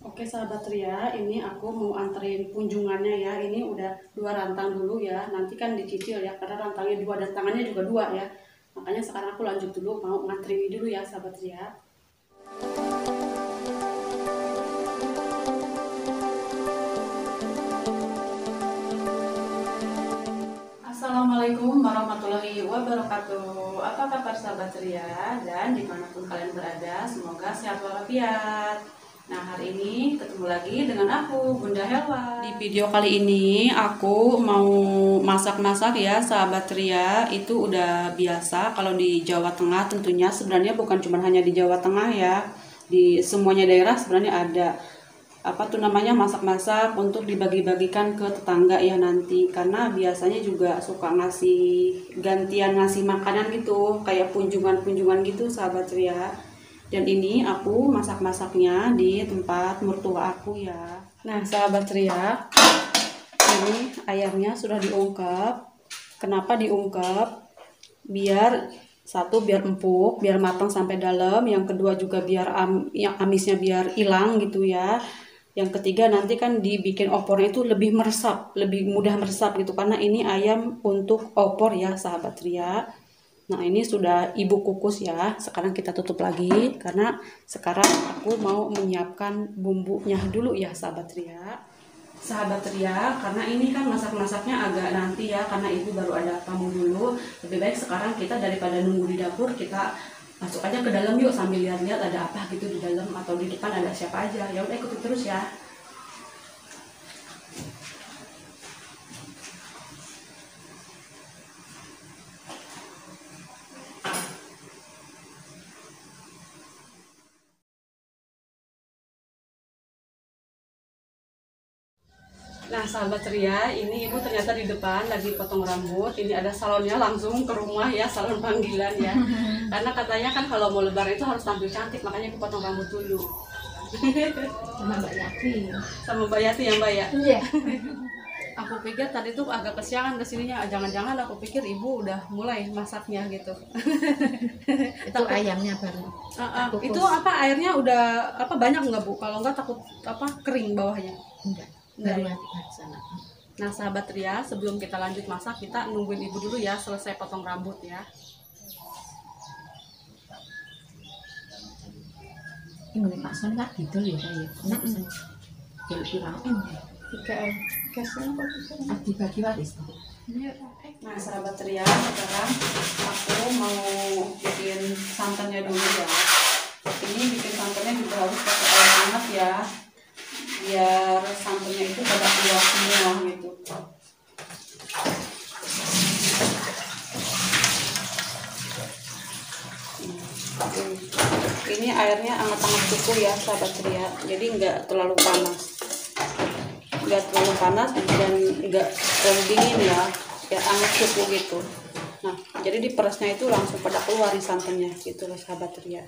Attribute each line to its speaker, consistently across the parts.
Speaker 1: Oke sahabat Ria, ini aku mau anterin kunjungannya ya. Ini udah 2 rantang dulu ya. Nanti kan dicicil ya, karena rantangnya 2 dan tangannya juga 2 ya. Makanya sekarang aku lanjut dulu, mau nganterin ini dulu ya sahabat Ria. Assalamualaikum warahmatullahi wabarakatuh. Apa kabar sahabat Ria dan dimanapun kalian berada, semoga sehat walafiat. Nah, hari ini ketemu lagi dengan aku, Bunda Helwa. Di video kali ini aku mau masak-masak ya sahabat Ria. Itu udah biasa kalau di Jawa Tengah, tentunya sebenarnya bukan cuma hanya di Jawa Tengah ya. Di semuanya daerah sebenarnya ada masak-masak untuk dibagi-bagikan ke tetangga ya nanti, karena biasanya juga suka ngasih gantian, ngasih makanan gitu kayak kunjungan gitu sahabat Ria. Dan ini aku masak-masaknya di tempat mertua aku ya. Nah sahabat Ria, ini ayamnya sudah diungkep. Kenapa diungkep? Biar empuk, biar matang sampai dalam. Yang kedua juga biar amisnya biar hilang gitu ya. Yang ketiga nanti kan dibikin opornya itu lebih meresap, lebih mudah meresap gitu, karena ini ayam untuk opor ya sahabat Ria. Nah ini sudah ibu kukus ya. Sekarang kita tutup lagi karena sekarang aku mau menyiapkan bumbunya dulu ya sahabat Ria. Sahabat Ria, karena ini kan masak-masaknya agak nanti ya, karena ibu baru ada tamu dulu. Lebih baik sekarang kita daripada nunggu di dapur, kita masuk aja ke dalam yuk sambil lihat-lihat ada apa gitu di dalam atau di depan ada siapa aja. Ya udah ikuti terus ya. Nah sahabat Ria, ini ibu ternyata di depan lagi potong rambut. Ini ada salonnya langsung ke rumah ya, salon panggilan ya. Karena katanya kan kalau mau lebaran itu harus tampil cantik, makanya ibu potong rambut dulu.
Speaker 2: Sama Mbak Yati.
Speaker 1: Sama Mbak Yati ya Mbak ya?
Speaker 2: Iya.
Speaker 1: Aku pikir tadi tuh agak kesiangan kesininya. Jangan-jangan aku pikir ibu udah mulai masaknya gitu.
Speaker 2: Itu ayamnya baru.
Speaker 1: Itu apa airnya udah banyak nggak Bu? Kalau nggak takut kering bawahnya.
Speaker 2: Enggak.
Speaker 1: Enggak
Speaker 2: Baru
Speaker 1: ya?
Speaker 2: nanti di sana.
Speaker 1: Nah sahabat Ria, sebelum kita lanjut masak, kita nungguin ibu dulu ya selesai potong rambut ya.
Speaker 2: Ini Pak Son kan gitu ya saya. Enak pesan. Jadi kurang enak.
Speaker 1: 3M. Gasnya kok bisa?
Speaker 2: Dibagi waris.
Speaker 1: Nah sahabat Ria, sekarang aku mau bikin santannya dulu ya. Ini bikin santannya juga harus pakai air hangat ya, biar santannya itu pada keluar semua gitu. Ini airnya hangat-hangat cukup ya sahabat Ria, jadi nggak terlalu panas, dan nggak terlalu dingin ya, hangat cukup gitu. Nah jadi di perasnya itu langsung pada keluar di santannya gitu loh sahabat Ria.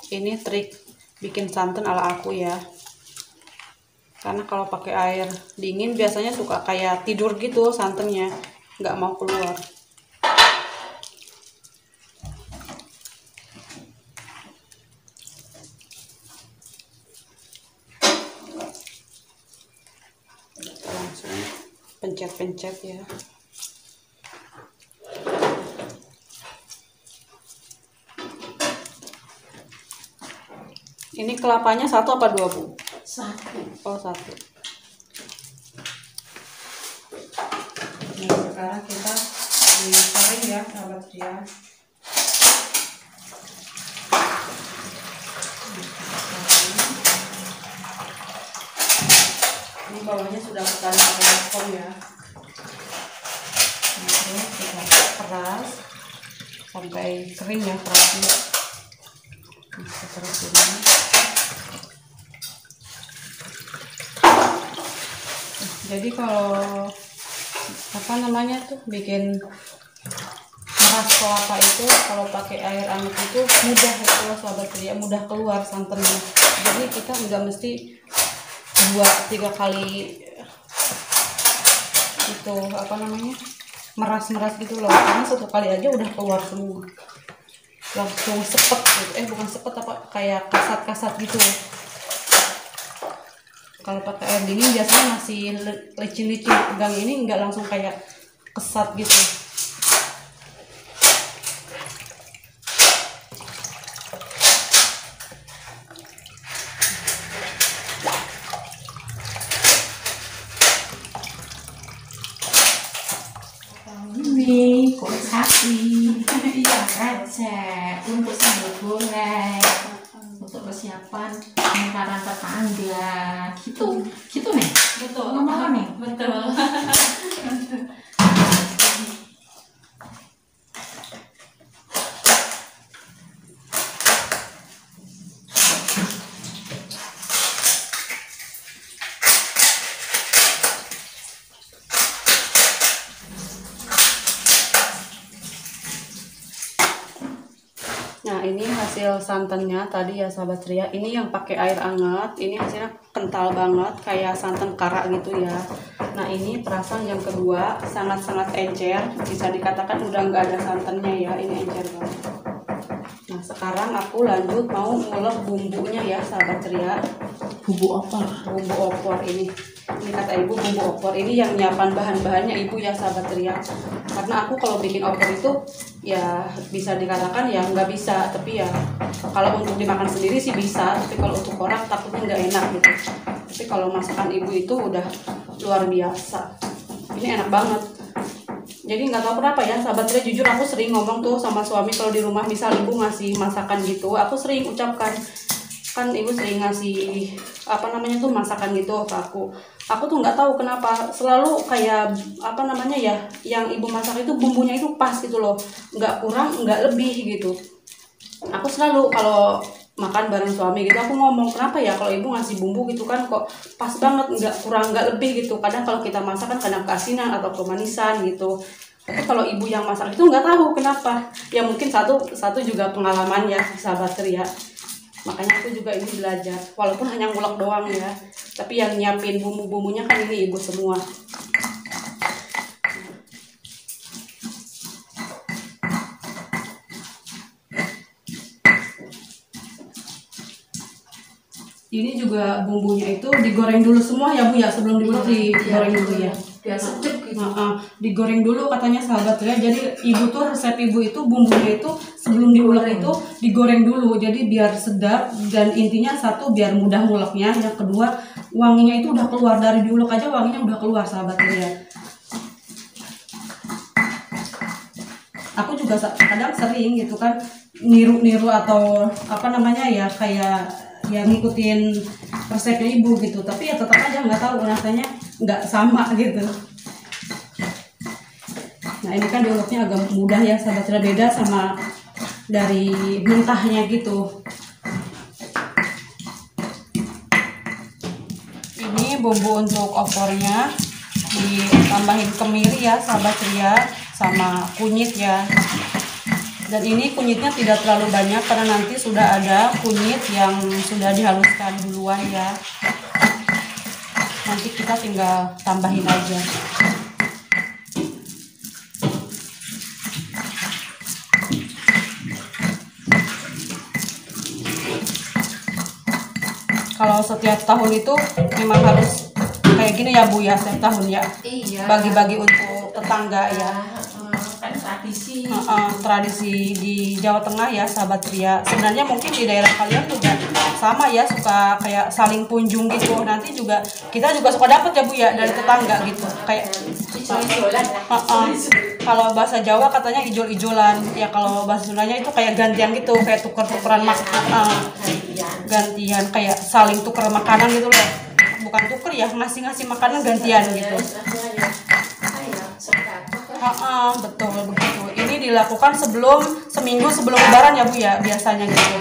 Speaker 1: Ini trik bikin santan ala aku ya, karena kalau pakai air dingin biasanya suka kayak tidur gitu santannya, nggak mau keluar. Kita langsung pencet-pencet ya. Ini kelapanya 1 apa 2 Bu?
Speaker 2: 1.
Speaker 1: Oh 1. Nah sekarang kita disaring ya sahabat Ria. Ini bawahnya sudah kita pakai baskom ya. Ini kita peras sampai kering ya perasnya. Bisa terus ini. Jadi kalau bikin meras kelapa itu kalau pakai air hangat itu mudah ya sahabat Ria, mudah keluar santannya. Jadi kita nggak mesti 2-3 kali itu meras gitu loh, karena 1 kali aja udah keluar semua, langsung sepet gitu. Bukan sepet kayak kasat-kasat gitu. Kalau pakai air dingin biasanya masih licin-licin, pegang ini nggak langsung kayak kesat gitu.
Speaker 2: Ini kulit sapi, iya receh untuk sambal goreng, untuk persiapan pemekaran tetangga, gitu nih.
Speaker 1: Betul.
Speaker 2: Ngomong nih.
Speaker 1: Betul. Nah, ini hasil santannya tadi ya sahabat ceria. Ini yang pakai air hangat. Ini hasilnya kental banget kayak santan kara gitu ya. Nah, ini perasan yang kedua sangat-sangat encer. Bisa dikatakan udah nggak ada santannya ya. Ini encer banget. Nah, sekarang aku lanjut mau ngulek bumbunya ya sahabat ceria.
Speaker 2: Bumbu opor.
Speaker 1: Bumbu opor ini kata ibu bumbu opor ini yang nyiapan bahan-bahannya ibu ya sahabat ceria. Karena aku kalau bikin opor itu ya bisa dikatakan ya nggak bisa, tapi ya kalau untuk dimakan sendiri sih bisa, tapi kalau untuk orang takutnya nggak enak gitu. Tapi kalau masakan ibu itu udah luar biasa. Ini enak banget. Jadi nggak tahu kenapa ya sahabat ceria, jujur aku sering ngomong tuh sama suami kalau di rumah misal ibu ngasih masakan gitu, aku sering ucapkan, kan ibu sering ngasih apa namanya tuh masakan gitu ke aku tuh nggak tahu kenapa selalu kayak apa namanya ya, yang ibu masak itu bumbunya itu pas gitu loh, nggak kurang nggak lebih gitu. Aku selalu kalau makan bareng suami gitu aku ngomong, kenapa ya kalau ibu ngasih bumbu gitu kan kok pas banget, nggak kurang nggak lebih gitu. Kadang kalau kita masak kan kadang keasinan atau kemanisan gitu, tapi kalau ibu yang masak itu nggak tahu kenapa ya. Mungkin satu juga pengalaman ya sahabat ceria. Makanya aku juga ini belajar, walaupun hanya ngulek doang ya, tapi yang nyiapin bumbu-bumbunya kan ini ibu semua. Ini juga bumbunya itu digoreng dulu semua ya Bu ya, sebelum diulek digoreng dulu ya.
Speaker 2: Biar sejuk gitu.
Speaker 1: Digoreng dulu katanya sahabat ya. Jadi ibu tuh resep ibu itu bumbunya itu sebelum diulek itu digoreng dulu. Jadi biar sedap, dan intinya satu biar mudah nguleknya, yang kedua wanginya itu udah keluar dari diulek aja, wanginya udah keluar sahabat ya. Aku juga kadang sering gitu kan niru atau apa namanya ya, kayak ya ngikutin resepnya ibu gitu, tapi ya tetap aja nggak tahu rasanya nggak sama gitu. Nah ini kan diuleknya agak mudah ya sahabat ceria, beda sama dari mentahnya gitu. Ini bumbu untuk opornya ditambahin kemiri ya sahabat ceria, sama kunyit ya. Dan ini kunyitnya tidak terlalu banyak karena nanti sudah ada kunyit yang sudah dihaluskan duluan ya. Nanti kita tinggal tambahin aja. Kalau setiap tahun itu memang harus kayak gini ya Bu ya, setiap tahun ya.
Speaker 2: Iya.
Speaker 1: Bagi-bagi untuk tetangga ya.
Speaker 2: Kan tradisi.
Speaker 1: Tradisi di Jawa Tengah ya sahabat ceria. Sebenarnya mungkin di daerah kalian juga sama ya, suka kayak saling kunjung gitu. Nanti juga kita juga suka dapat ya Bu ya dari tetangga gitu. Kayak
Speaker 2: Ijol-ijolan lah.
Speaker 1: Kalau bahasa Jawa katanya ijol-ijolan. Ya kalau bahasa Sundanya itu kayak gantian gitu, kayak tuker-tukeran gantian, kayak saling tuker makanan gitu loh. Bukan tuker ya, ngasih makanan gantian gitu. Betul begitu. Ini dilakukan seminggu sebelum Lebaran ya Bu ya, biasanya gitu.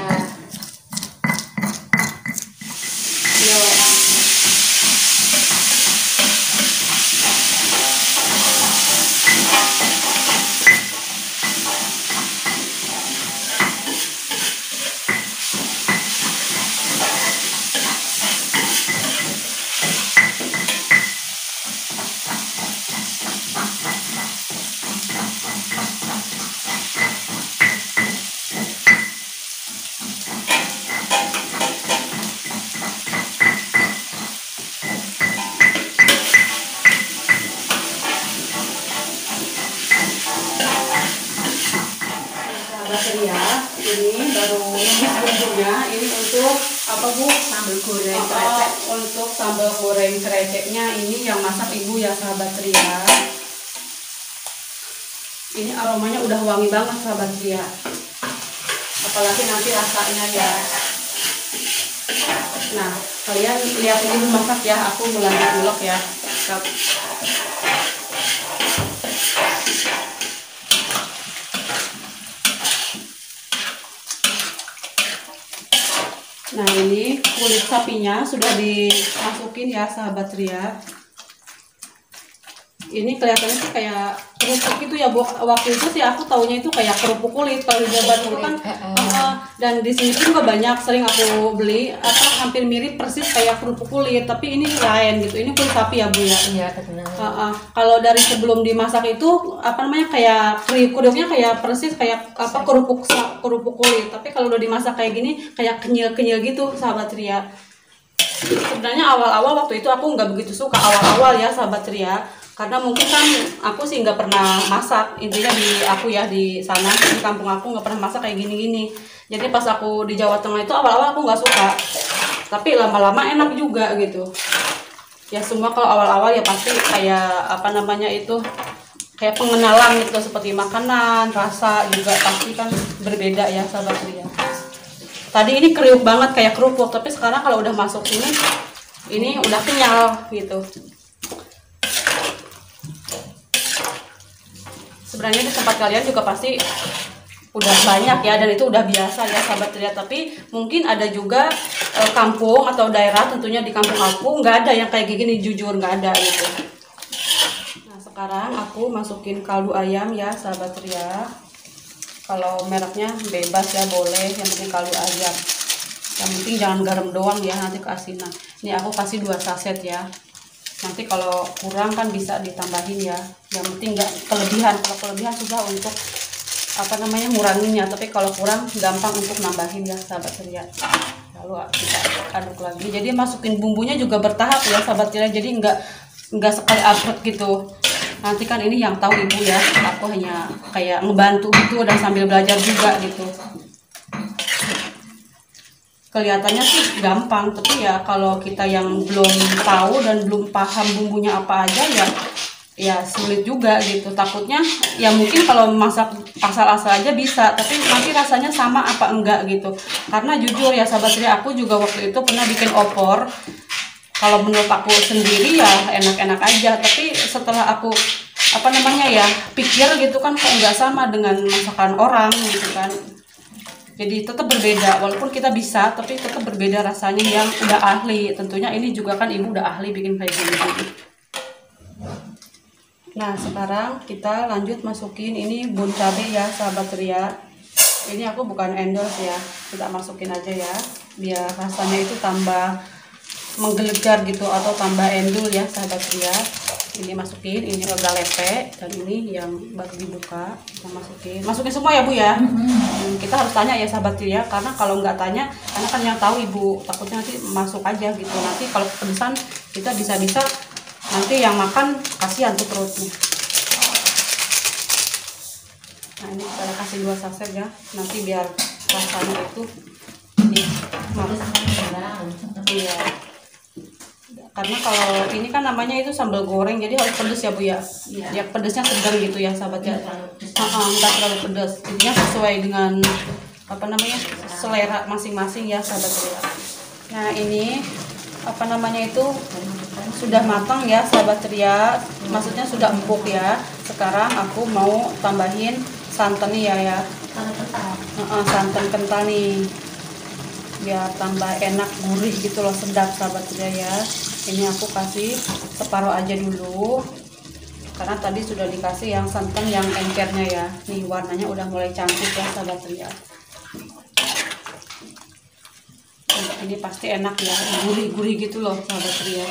Speaker 1: tumis bumbunya. Ini untuk apa Bu?
Speaker 2: Sambal goreng krecek.
Speaker 1: Untuk sambal goreng kreceknya ini yang masak Ibu ya sahabat Ria. Ini aromanya udah wangi banget sahabat Ria. Apalagi nanti rasanya ya. Nah, kalian lihat Ibu masak ya, aku mulai ngulek ya. Nah, ini kulit sapinya sudah dimasukin ya sahabat Ria. Ini kelihatannya sih kayak kerupuk gitu ya Bu. Waktu itu sih aku taunya itu kayak kerupuk kulit kalau di Jawa Barat itu kan. Dan di sini juga banyak sering aku beli hampir mirip persis kayak kerupuk kulit, tapi ini lain gitu. Ini kulit sapi ya Bu ya.
Speaker 2: Iya, benar.
Speaker 1: Kalau dari sebelum dimasak itu kayak kriuk-kriuknya kayak persis kayak kerupuk kulit, tapi kalau udah dimasak kayak gini kayak kenyal-kenyal gitu sahabat Ria. Sebenarnya awal-awal waktu itu aku nggak begitu suka awal-awal ya sahabat Ria, karena mungkin kan aku sih nggak pernah masak, intinya di sana di kampung aku nggak pernah masak kayak gini-gini. Jadi pas aku di Jawa Tengah itu awal-awal aku nggak suka, tapi lama-lama enak juga gitu. Ya semua kalau awal-awal ya pasti kayak kayak pengenalan gitu, seperti makanan, rasa juga pasti kan berbeda ya sahabat Ria. Tadi ini kriuk banget kayak kerupuk, tapi sekarang kalau udah masuk sini ini udah kenyal gitu. Sebenarnya di tempat kalian juga pasti udah banyak ya, dan itu udah biasa ya sahabat Ria. Tapi mungkin ada juga kampung atau daerah, tentunya di kampung aku nggak ada yang kayak gini, jujur nggak ada gitu. Nah sekarang aku masukin kaldu ayam ya sahabat Ria. Kalau mereknya bebas ya, boleh, yang penting kaldu ayam. Yang penting jangan garam doang ya, nanti keasinan. Ini aku kasih 2 saset ya. Nanti kalau kurang kan bisa ditambahin ya. Yang penting nggak kelebihan. Kalau kelebihan susah untuk nguranginnya, tapi kalau kurang gampang untuk nambahin ya sahabat Ria. Lalu kita aduk lagi. Jadi masukin bumbunya juga bertahap ya sahabat Ria. Jadi nggak sekali aduk gitu. Nanti kan ini yang tahu Ibu ya, aku hanya kayak ngebantu gitu dan sambil belajar juga gitu. Kelihatannya sih gampang, tapi ya kalau kita yang belum tahu dan belum paham bumbunya apa aja ya sulit juga gitu. Takutnya ya mungkin kalau masak asal-asal aja bisa, tapi nanti rasanya sama apa enggak gitu. Karena jujur ya sahabat Ria, aku juga waktu itu pernah bikin opor. Kalau menurut aku sendiri ya enak-enak aja, tapi setelah aku pikir gitu kan kok nggak sama dengan masakan orang gitu kan. Jadi tetap berbeda, walaupun kita bisa, tapi tetap berbeda rasanya yang udah ahli. Tentunya ini juga kan Ibu udah ahli bikin kayak gini. Nah sekarang kita lanjut masukin ini bun cabai ya sahabat Ria. Ini aku bukan endorse ya, kita masukin aja ya, biar rasanya itu tambah menggelegar gitu atau tambah endul ya sahabat Ria. Ini masukin, ini udah lepe, dan ini yang baru dibuka kita masukin semua ya Bu ya. Kita harus tanya ya sahabat Ria, karena kalau nggak tanya, karena kan yang tahu Ibu, takutnya nanti masuk aja gitu. Nanti kalau kepedesan kita bisa nanti yang makan kasihan tuh perutnya. Nah ini kita kasih 2 saset ya, nanti biar rasanya itu iya. Karena kalau ini kan namanya itu sambal goreng, jadi harus pedes ya Bu ya. Ya pedesnya sedang gitu ya sahabat ya. Enggak terlalu pedes. Intinya sesuai dengan selera masing-masing ya sahabat ya. Nah ini sudah matang ya sahabat Ria, maksudnya sudah empuk ya. Sekarang aku mau tambahin santan nih ya. Santan kental nih, biar tambah enak, gurih gitu loh, sedap sahabat Ria ya. Ini aku kasih separuh aja dulu, karena tadi sudah dikasih yang santan yang encernya ya. Nih warnanya udah mulai cantik ya sahabat Ria. Ini pasti enak ya, gurih-gurih gitu loh sahabat Ria.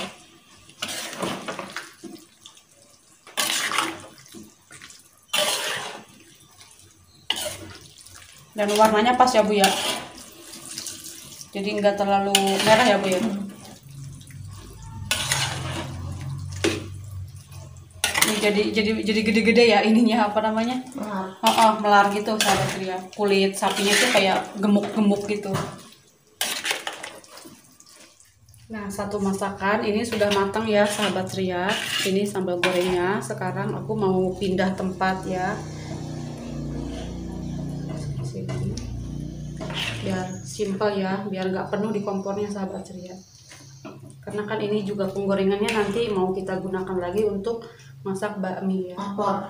Speaker 1: Dan warnanya pas ya Bu ya, jadi enggak terlalu merah ya Bu ya. Ini jadi gede-gede ya ininya apa namanya? Melar gitu sahabat Ria. Kulit sapinya tuh kayak gemuk-gemuk gitu. Nah, satu masakan ini sudah matang ya sahabat Ria. Ini sambal gorengnya. Sekarang aku mau pindah tempat ya. Sini. Biar simpel ya, biar nggak penuh di kompornya sahabat Ria. Karena kan ini juga penggorengannya nanti mau kita gunakan lagi untuk masak bakmi ya.
Speaker 2: Opor.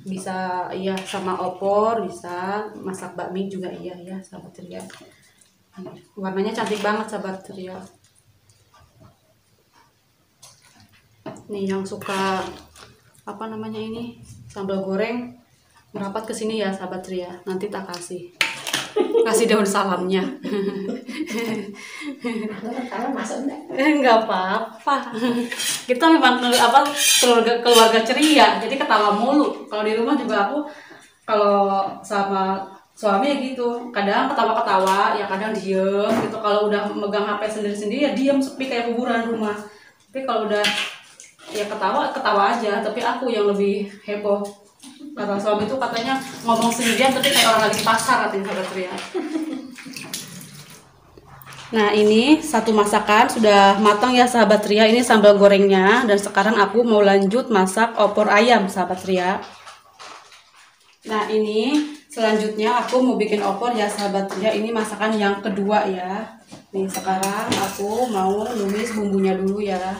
Speaker 1: Bisa iya sama opor, bisa masak bakmi juga iya ya sahabat Ria. Warnanya cantik banget sahabat Ria. Nih yang suka apa namanya ini sambal goreng merapat ke sini ya sahabat Ria. Nanti tak kasih daun salamnya.
Speaker 2: Kalau masuk enggak?
Speaker 1: Enggak apa-apa. Kita memang keluarga ceria, jadi ketawa mulu. Kalau di rumah juga aku kalau sama suami ya gitu. Kadang ketawa-ketawa, ya kadang diem gitu. Kalau udah megang HP sendiri-sendiri ya diem sepi kayak kuburan rumah. Tapi kalau udah ya ketawa aja, tapi aku yang lebih heboh. Kata suami itu katanya ngomong sendirian tapi kayak orang lagi di pasar katanya sahabat Ria. Nah ini satu masakan sudah matang ya sahabat Ria. Ini sambal gorengnya dan sekarang aku mau lanjut masak opor ayam sahabat Ria. Nah ini selanjutnya aku mau bikin opor ya sahabat Ria. Ini masakan yang kedua ya. Nih sekarang aku mau numis bumbunya dulu ya.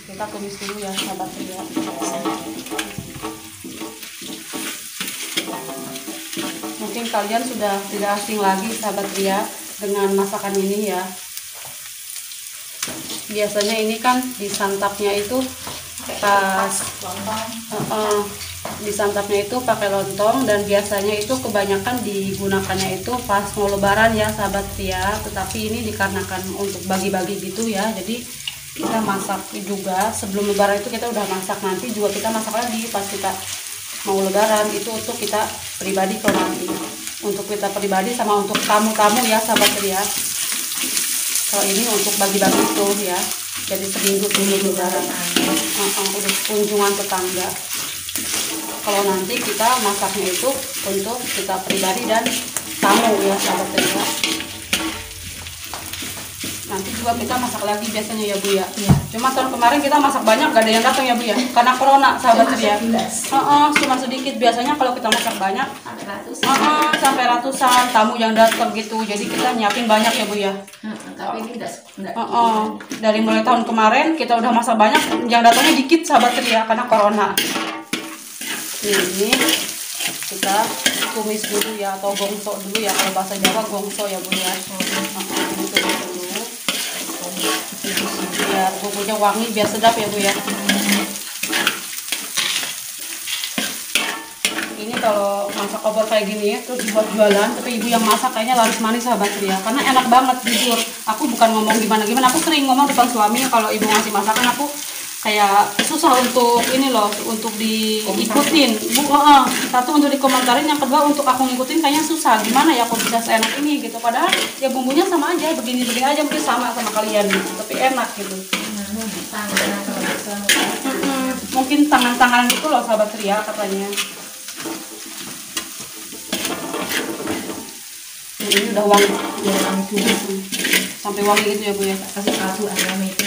Speaker 1: Kita tumis dulu ya sahabat Ria. Mungkin kalian sudah tidak asing lagi sahabat Ria dengan masakan ini ya. Biasanya ini kan disantapnya itu pas disantapnya itu pakai lontong, dan biasanya itu kebanyakan digunakannya itu pas mau lebaran ya sahabat Ria. Tetapi ini dikarenakan untuk bagi-bagi gitu ya, jadi kita masak juga sebelum lebaran. Itu kita udah masak, nanti juga kita masak lagi pas kita mau lebaran. Itu untuk kita pribadi kalau nanti untuk kita pribadi sama untuk tamu-tamu ya sahabat Ria. Kalau ini untuk bagi-bagi itu ya, jadi seminggu sebelum lebaran udah kunjungan tetangga. Kalau nanti kita masaknya itu untuk kita pribadi dan tamu ya sahabat Ria. Nanti juga kita masak lagi biasanya ya Bu ya.
Speaker 2: Iya.
Speaker 1: Cuma tahun kemarin kita masak banyak, gak ada yang datang ya Bu ya, karena corona sahabat Ria. Cuma sedikit. Biasanya kalau kita masak banyak sampai ratusan tamu yang datang gitu. Jadi kita nyiapin banyak ya Bu ya.
Speaker 2: Tapi ini enggak.
Speaker 1: Dari mulai tahun kemarin kita udah masak banyak, yang datangnya dikit sahabat Ria karena corona. Ini kita tumis dulu ya, atau gongso dulu ya, kalau bahasa Jawa gongso ya Bu ya. Ini tumis dulu biar bumbunya wangi, biar sedap ya Bu ya. Ini kalau masak opor kayak gini ya, terus buat jualan, tapi ibu yang masak kayaknya laris manis sahabat Ria, karena enak banget jujur. Aku bukan ngomong gimana-gimana, aku sering ngomong depan suami kalau ibu ngasih masakan aku kayak susah untuk ini loh, untuk diikutin Bu. Satu untuk dikomentarin, yang kedua untuk aku ngikutin kayaknya susah. Gimana ya kok bisa seenak ini gitu, padahal ya bumbunya sama aja, begini-begini aja, mungkin sama kalian gitu, tapi enak gitu. Mungkin tangan-tangan gitu loh sahabat Ria katanya. Ini udah wangi, sampai wangi gitu ya Bu ya.
Speaker 2: Kasih kaldu ayam itu.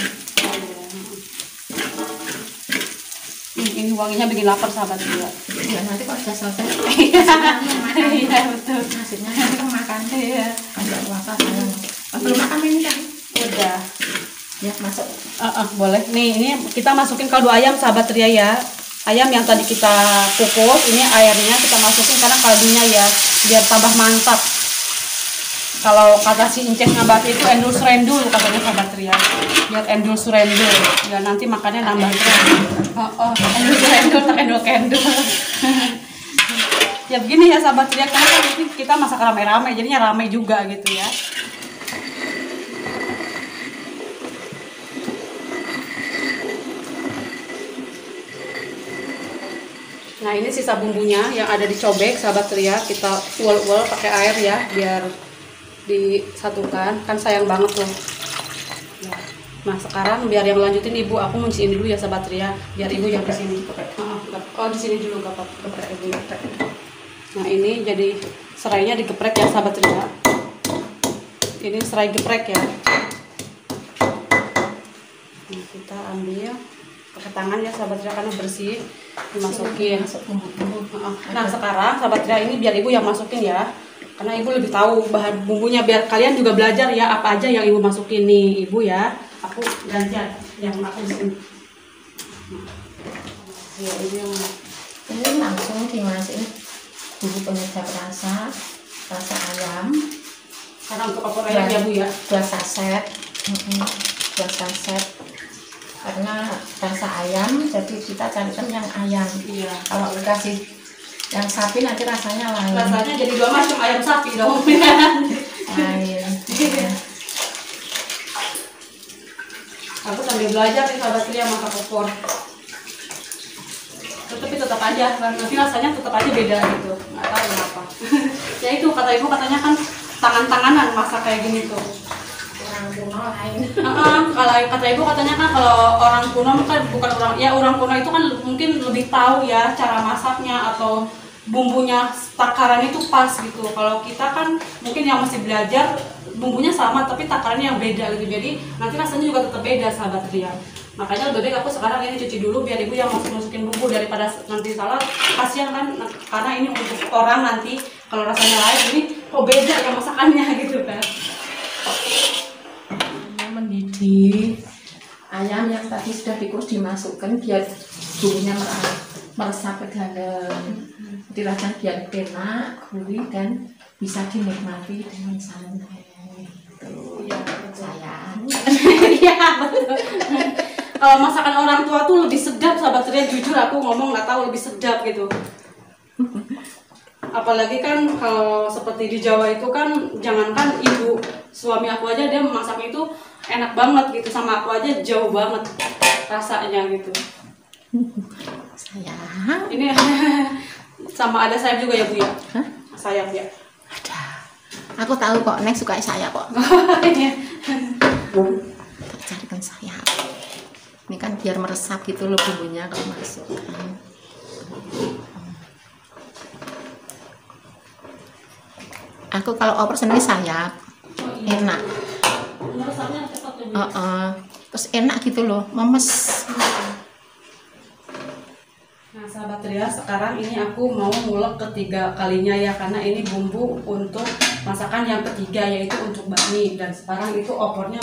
Speaker 1: Ini wanginya bikin lapar sahabat Ria.
Speaker 2: Ya nanti kalau sudah selesai.
Speaker 1: Iya betul.
Speaker 2: Maksudnya kita makan.
Speaker 1: Iya.
Speaker 2: Agak puasa. Belum makan ini kan?
Speaker 1: Udah.
Speaker 2: Ya masuk.
Speaker 1: Boleh. Nih ini kita masukin kaldu ayam sahabat Ria ya. Ayam yang tadi kita kukus, ini airnya kita masukin karena kaldunya ya, biar tambah mantap. Kalau kata si Inceh Nabati itu endul surendul katanya sahabat Ria. Biar endul surendul. Ya nanti makannya nambah keren. Oh, endul surendul tak endul kendul. Ya begini ya sahabat Ria, karena kan ini kita masak rame-rame, jadinya rame juga gitu ya. Nah ini sisa bumbunya yang ada di cobek sahabat Ria, kita uel-uel pakai air ya biar disatukan, kan sayang banget tuh. Nah sekarang biar yang lanjutin ibu, aku ngunciin dulu ya sahabat Ria, biar ibu yang di sini. Oh di sini dulu gak apa-apa, geprek ibu. Nah ini jadi serainya digeprek ya sahabat Ria. Ini serai geprek ya. Nah kita ambil pakai tangan ya sahabat Ria karena bersih, dimasukin. Nah sekarang sahabat Ria ini biar ibu yang masukin ya, karena ibu lebih tahu bahan bumbunya, biar kalian juga belajar ya apa aja yang ibu masukin nih ibu ya. Aku gantian yang aku di sini. Ya,
Speaker 2: ini langsung dimasukin bumbu penyedap rasa ayam.
Speaker 1: Karena untuk opor ayam ya bu ya.
Speaker 2: 2 saset, 2 saset. Karena rasa ayam, jadi kita carikan yang ayam.
Speaker 1: Iya.
Speaker 2: Kalau dikasih yang sapi nanti rasanya lain.
Speaker 1: Rasanya jadi 2 macam ayam sapi dong.
Speaker 2: Lain.
Speaker 1: Aku sambil belajar nih sahabat Ria masak opor. Tapi tetap aja, nanti rasanya tetap aja beda gitu. Nggak tahu kenapa. Ya itu kata ibu, katanya kan tangan-tanganan masak kayak gini tuh.
Speaker 2: Orang kuno lain.
Speaker 1: Kalau kata ibu katanya kan kalau orang kuno kan bukan orang, ya orang kuno itu kan mungkin lebih tahu ya cara masaknya atau bumbunya takaran itu pas gitu. Kalau kita kan mungkin yang masih belajar bumbunya sama tapi takarannya yang beda gitu, jadi nanti rasanya juga tetap beda sahabat Ria. Makanya lebih baik aku sekarang ini cuci dulu biar ibu yang masukin bumbu daripada nanti salah, kasihan kan, karena ini untuk orang nanti kalau rasanya lain ini kok beda ya masakannya gitu kan.
Speaker 2: Mendidih ayam yang tadi sudah dikukus dimasukkan biar bumbunya meresap ke dalam. Jadi rasanya biar enak, gurih dan bisa dinikmati dengan santai. Tuh, ya, sayang.
Speaker 1: Iya betul. Kalau masakan orang tua tuh lebih sedap sahabat Ria, jujur aku ngomong nggak tahu lebih sedap gitu. Apalagi kan kalau seperti di Jawa itu kan, jangankan ibu, suami aku aja dia masak itu enak banget gitu, sama aku aja jauh banget rasanya gitu.
Speaker 2: Sayang.
Speaker 1: Ini sama ada sayap juga ya bu ya?
Speaker 2: Hah?
Speaker 1: Sayap ya.
Speaker 2: Ada. Aku tahu kok, Nek suka sayap kok. Tak carikan sayap. Ini kan biar meresap gitu loh bumbunya kalau masukkan. Aku kalau opor sendiri sayap, enak. Terus enak gitu loh, memes.
Speaker 1: Nah sahabat Ria, sekarang ini aku mau ngulek ketiga kalinya ya, karena ini bumbu untuk masakan yang ketiga, yaitu untuk bakmi. Dan sekarang itu opornya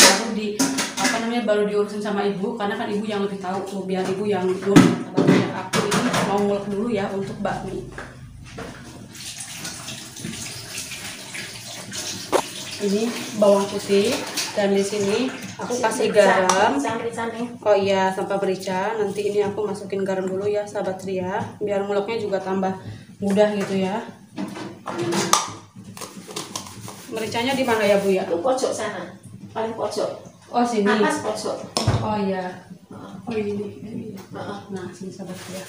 Speaker 1: baru diurusin sama ibu, karena kan ibu yang lebih tahu tuh, biar ibu yang ngulek. Sahabat Ria, aku ini mau ngulek dulu ya untuk bakmi. Ini bawang putih, dan di sini aku kasih garam. Oh iya, tanpa merica. Nanti ini aku masukin garam dulu ya sahabat Ria, biar nguleknya juga tambah mudah gitu ya. Mericanya di mana ya bu ya?
Speaker 2: Itu pojok sana, paling pojok.
Speaker 1: Oh sini.
Speaker 2: Atas pojok.
Speaker 1: Oh iya. Oh ini. Nah sini sahabat Ria.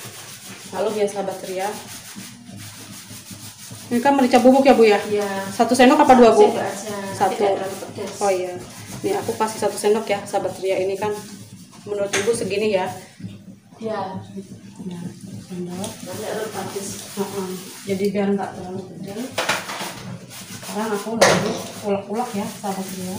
Speaker 1: Lalu ya sahabat Ria. Ini kan merica bubuk ya bu ya?
Speaker 2: Iya.
Speaker 1: 1 sendok apa 2 bu?
Speaker 2: 1.
Speaker 1: Oh iya. Nih aku kasih 1 sendok ya sahabat Ria, ini kan menurut ibu segini ya.
Speaker 2: Iya.
Speaker 1: Nah, 1 sendok. Jadi biar nggak terlalu gede. Sekarang aku lagi ulek-ulek ya sahabat Ria.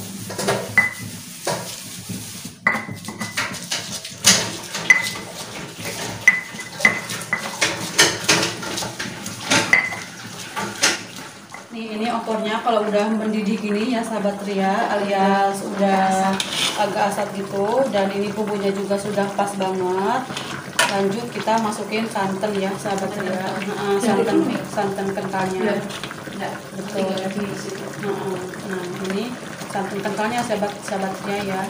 Speaker 1: Ini opornya kalau udah mendidih gini ya sahabat Ria, alias udah agak asat gitu, dan ini bumbunya juga sudah pas banget. Lanjut kita masukin santan ya sahabat Ria. Santan kentalnya. Betul. Nah ini santan kentalnya sahabat-sahabatnya ya.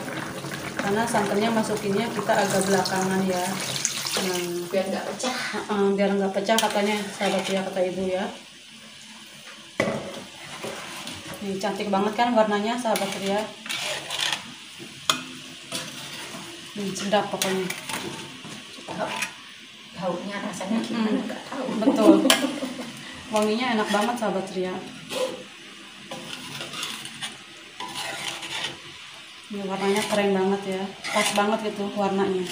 Speaker 1: Karena santannya masukinnya kita agak belakangan ya.
Speaker 2: Biar nggak pecah.
Speaker 1: Biar nggak pecah katanya sahabat Ria, kata ibu ya. Nih cantik banget kan warnanya sahabat Ria. Sedap pokoknya.
Speaker 2: Baunya rasanya gimana nggak tahu.
Speaker 1: Betul. Wanginya enak banget sahabat Ria. Ini warnanya keren banget ya, pas banget gitu warnanya.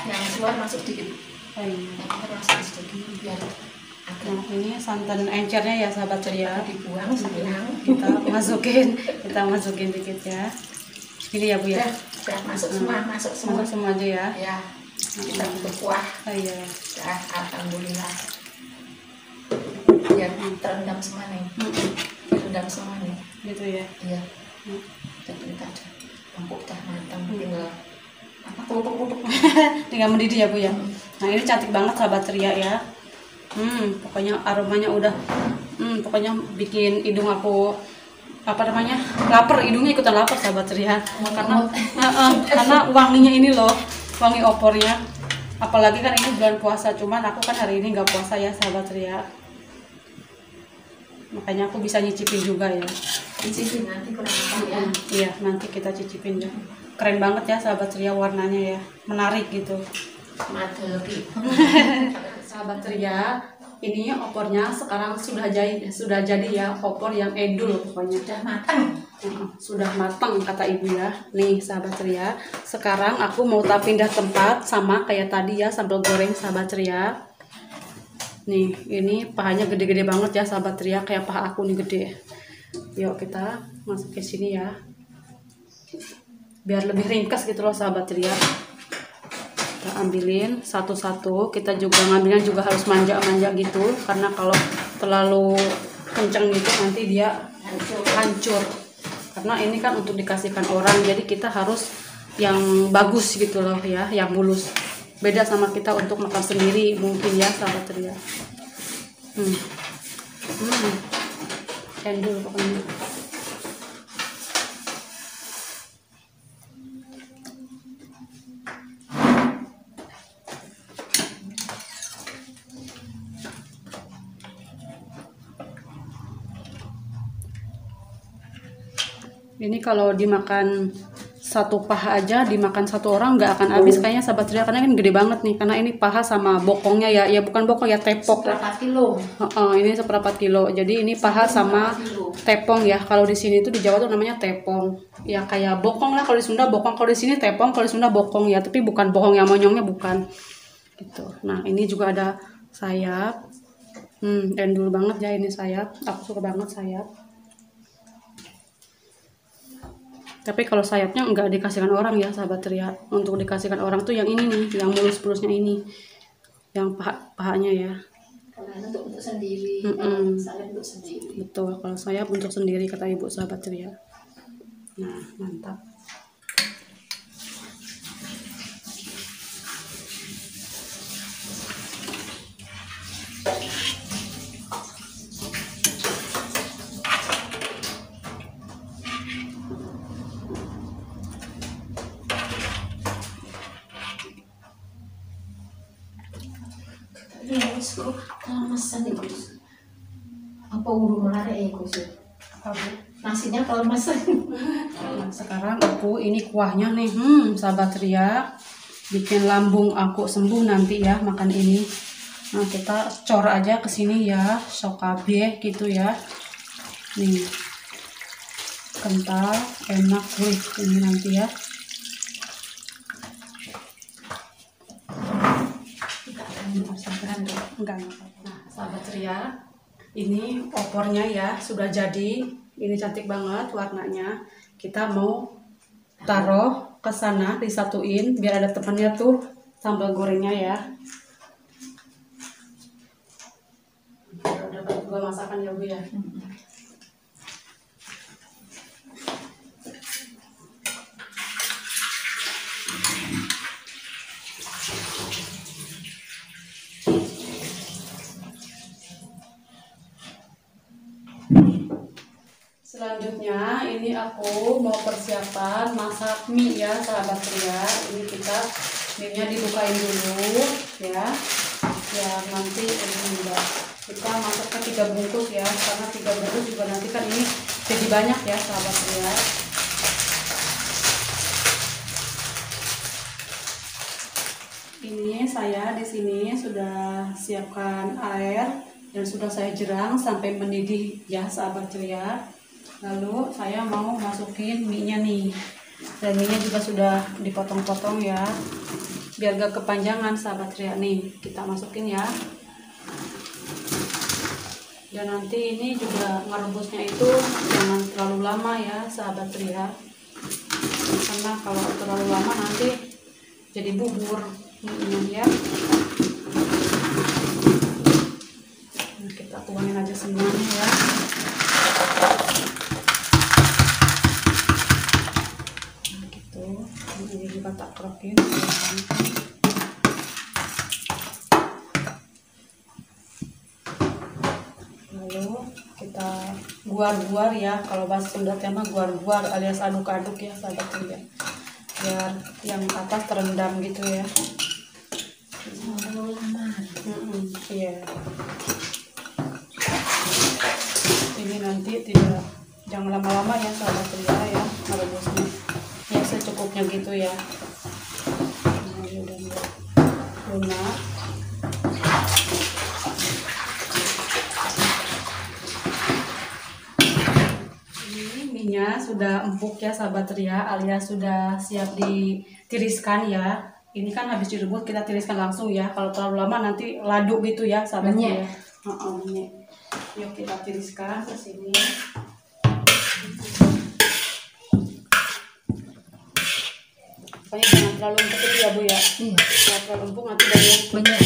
Speaker 2: Yang keluar masuk dikit.
Speaker 1: Oh iya.
Speaker 2: Yang keluar masuk sedikit biar
Speaker 1: Nah ini santan encernya ya sahabat Ria.
Speaker 2: dibuang sayang.
Speaker 1: Kita masukin dikit ya. Ini ya Bu ya.
Speaker 2: Sudah masuk semua, masuk semua.
Speaker 1: Masuk semua aja ya.
Speaker 2: Ya, kita berkuah.
Speaker 1: Oh iya.
Speaker 2: Ya, alhamdulillah. Ya, terendam semua nih. Terendam semua nih.
Speaker 1: Gitu ya.
Speaker 2: Iya. Jadi kita empuk dah matang, tinggal apa kerupuk-kerupuk.
Speaker 1: Tinggal mendidih ya Bu ya. Nah ini cantik banget sahabat Ria ya. Pokoknya aromanya udah, pokoknya bikin hidung aku lapar, hidungnya ikutan lapar sahabat Ria. Karena wanginya ini loh, wangi opornya. Apalagi kan ini bulan puasa, cuman aku kan hari ini nggak puasa ya sahabat Ria. Makanya aku bisa nyicipin juga ya.
Speaker 2: Cicipin nanti kurang apa ya.
Speaker 1: Iya nanti kita cicipin ya. Keren banget ya sahabat Ria warnanya ya, menarik gitu.
Speaker 2: Materi.
Speaker 1: Sahabat Ria, ini opornya sekarang sudah jadi ya, opor yang edul pokoknya.
Speaker 2: Sudah matang.
Speaker 1: Sudah matang kata ibu ya. Nih sahabat Ria, sekarang aku mau pindah tempat sama kayak tadi ya, sambal goreng sahabat Ria. Nih ini pahanya gede-gede banget ya sahabat Ria, kayak paha aku nih gede. Yuk kita masuk ke sini ya, biar lebih ringkas gitu loh sahabat Ria. Kita ambilin satu-satu, kita juga ngambilnya juga harus manja-manja gitu, karena kalau terlalu kencang gitu nanti dia hancur. Karena ini kan untuk dikasihkan orang, jadi kita harus yang bagus gitu loh ya, yang mulus. Beda sama kita untuk makan sendiri mungkin ya sahabat Ria. Endul pokoknya. Ini kalau dimakan satu paha aja, dimakan satu orang nggak akan habis kayaknya sahabat Ria, karena kan gede banget nih, karena ini paha sama bokongnya ya bukan bokong ya, tepok.
Speaker 2: Seperempat kilo.
Speaker 1: Ini seperempat kilo. Jadi ini paha sama tepong ya. Kalau di sini tuh di Jawa tuh namanya tepong. Ya kayak bokong lah kalau di Sunda bokong, kalau di sini tepong, kalau di Sunda bokong ya. Tapi bukan bokong yang monyongnya bukan. Gitu. Nah ini juga ada sayap. Endul banget ya ini sayap. Aku suka banget sayap. Tapi kalau sayapnya nggak dikasihkan orang ya sahabat Ria. Untuk dikasihkan orang tuh yang ini nih, yang mulus-mulusnya ini, yang pahanya ya.
Speaker 2: Kalau untuk sendiri, sayap untuk sendiri.
Speaker 1: Betul, kalau sayap untuk sendiri kata ibu sahabat Ria. Nah mantap.
Speaker 2: Gus, kelemesan itu. Apa urung lari Gus? Nasinya kelemesan.
Speaker 1: Nah, sekarang aku ini kuahnya nih, sahabat Ria, bikin lambung aku sembuh nanti ya makan ini. Nah kita cor aja ke sini ya, sok kabeh gitu ya. Nih kental, enak, gurih ini nanti ya. Enggak. Nah sahabat Ria, ini opornya ya sudah jadi. Ini cantik banget warnanya. Kita mau taruh ke sana, disatuin biar ada temannya tuh sambal gorengnya ya. Udah dapat gua masakan ya Bu ya. Selanjutnya ini aku mau persiapan masak mie ya sahabat Ria. Ini kita mie-nya dibukain dulu ya. Ya nanti ini enggak. Kita masukkan 3 bungkus ya, karena 3 bungkus juga nanti kan ini jadi banyak ya sahabat Ria. Ini saya di sini sudah siapkan air dan sudah saya jerang sampai mendidih ya sahabat Ria. Lalu saya mau masukin mie-nya nih, dan mie-nya juga sudah dipotong-potong ya biar gak kepanjangan sahabat Ria. Nih kita masukin ya, dan nanti ini juga ngerebusnya itu jangan terlalu lama ya sahabat Ria, karena kalau terlalu lama nanti jadi bubur mie-nya ya. Nah, kita tuangin aja semuanya ya. Ini juga tak kerokin. Lalu kita guar-guar ya, kalau bahasa Sunda mah guar-guar alias aduk-aduk ya sahabat ya, biar yang atas terendam gitu ya. Iya. Ini nanti jangan lama-lama ya sahabat ya merebusnya. Ya secukupnya gitu ya. Nah, ini udah lunak. Ini minyak sudah empuk ya sahabat Ria, alias sudah siap ditiriskan ya. Ini kan habis direbus kita tiriskan langsung ya. Kalau terlalu lama nanti ladu gitu ya sahabat Ria. Yuk kita tiriskan ke sini. Pokoknya jangan terlalu empuk itu ya Bu ya. Iya. Kalau terlalu empuk nanti banyak. Banyak.